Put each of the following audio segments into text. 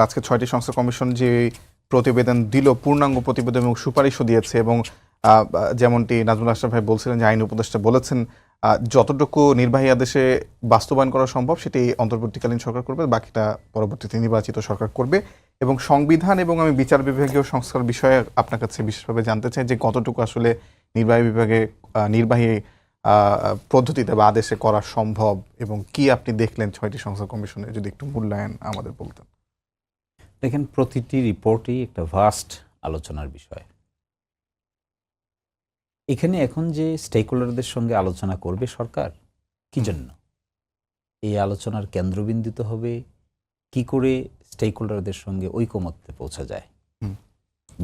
আজকে ৬টি সংস্কার কমিশন যে প্রতিবেদন দিল, পূর্ণাঙ্গ প্রতিবেদন এবং সুপারিশও দিয়েছে, এবং যেমনটি নাজমুল আশরাফ ভাই বলছিলেন যে আইন উপদেষ্টা বলেছেন যতটুকু নির্বাহী আদেশে বাস্তবায়ন করা সম্ভব সেটি অন্তর্বর্তীকালীন সরকার করবে, বাকিটা পরবর্তীতে নির্বাচিত সরকার করবে। এবং সংবিধান এবং আমি বিচার বিভাগীয় সংস্কার বিষয়ে আপনার কাছে বিশেষভাবে জানতে চাই যে কতটুকু আসলে নির্বাহী পদ্ধতিতে বা আদেশে করা সম্ভব, এবং কি আপনি দেখলেন ৬টি সংস্কার কমিশনের, যদি একটু মূল্যায়ন আমাদের বলতেন। দেখেন, প্রতিটি রিপোর্টই একটা ভাস্ট আলোচনার বিষয়। এখানে এখন যে স্টেক হোল্ডারদের সঙ্গে আলোচনা করবে সরকার, কি জন্য এই আলোচনার কেন্দ্রবিন্দুতে হবে কি করে স্টেক হোল্ডারদের সঙ্গে ঐকমত্যে পৌঁছা যায়,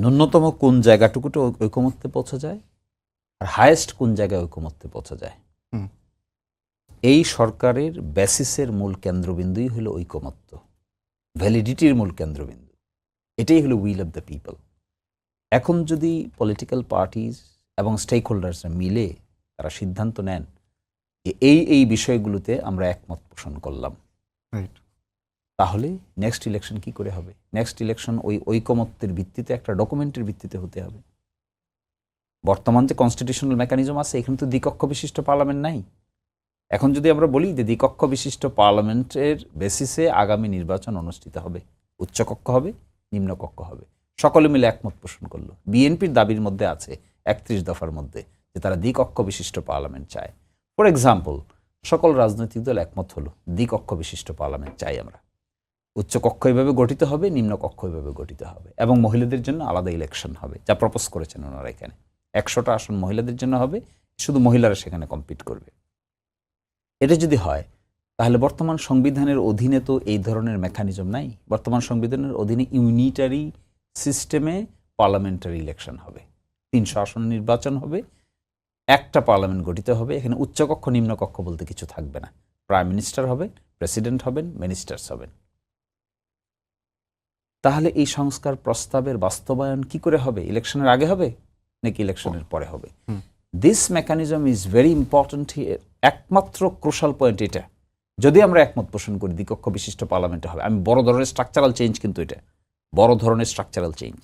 ন্যূনতম কোন জায়গাটুকুতে ঐকমত্যে পৌঁছা যায়, আর হায়েস্ট কোন জায়গায় ঐকমত্যে পৌঁছা যায়। এই সরকারের বেসিসের মূল কেন্দ্রবিন্দুই হলো ঐকমত্য, ভ্যালিডিটির মূল কেন্দ্রবিন্দু। এটাই হলো উইল অফ দ্য পিপল। এখন যদি পলিটিক্যাল পার্টিজ এবং স্টেক হোল্ডার্সরা মিলে তারা সিদ্ধান্ত নেন যে এই বিষয়গুলোতে আমরা একমত পোষণ করলাম, তাহলে নেক্সট ইলেকশন কি করে হবে? নেক্সট ইলেকশন ওই ঐকমত্যের ভিত্তিতে, একটা ডকুমেন্টের ভিত্তিতে হতে হবে। বর্তমান যে কনস্টিটিউশনাল মেকানিজম আছে, এখানে তো দ্বিকক্ষ বিশিষ্ট পার্লামেন্ট নাই। এখন যদি আমরা বলি যে দ্বিকক্ষ বিশিষ্ট পার্লামেন্টের বেসিসে আগামী নির্বাচন অনুষ্ঠিত হবে, উচ্চকক্ষ হবে, নিম্নকক্ষ হবে, সকলে মিলে একমত পোষণ করলো। বিএনপির দাবির মধ্যে আছে ৩১ দফার মধ্যে যে তারা দ্বিকক্ষ বিশিষ্ট পার্লামেন্ট চায়। ফর এক্সাম্পল, সকল রাজনৈতিক দল একমত হলো দ্বিকক্ষ বিশিষ্ট পার্লামেন্ট চাই আমরা, উচ্চকক্ষ এভাবে গঠিত হবে, নিম্নকক্ষ এভাবে গঠিত হবে, এবং মহিলাদের জন্য আলাদা ইলেকশন হবে, যা প্রপোজ করেছেন ওনারা। এখানে ১০০টা আসন মহিলাদের জন্য হবে, শুধু মহিলারা সেখানে কম্পিট করবে। এটা যদি হয়, তাহলে বর্তমান সংবিধানের অধীনে তো এই ধরনের মেকানিজম নাই। বর্তমান সংবিধানের অধীনে ইউনিটারি সিস্টেমে পার্লামেন্টারি ইলেকশন হবে, ৩০০ আসন নির্বাচন হবে, একটা পার্লামেন্ট গঠিত হবে। এখানে উচ্চকক্ষ নিম্নকক্ষ বলতে কিছু থাকবে না। প্রাইম মিনিস্টার হবে, প্রেসিডেন্ট হবেন, মিনিস্টার্স হবেন। তাহলে এই সংস্কার প্রস্তাবের বাস্তবায়ন কি করে হবে? ইলেকশনের আগে হবে নাকি ইলেকশনের পরে হবে? This mechanism is very important. একমাত্র ক্রুশাল পয়েন্ট এটা। যদি আমরা একমত পোষণ করি দ্বিকক্ষ বিশিষ্ট পার্লামেন্টে হবে, আমি বড় ধরনের স্ট্রাকচারাল চেঞ্জ, কিন্তু এটা বড় ধরনের স্ট্রাকচারাল চেঞ্জ।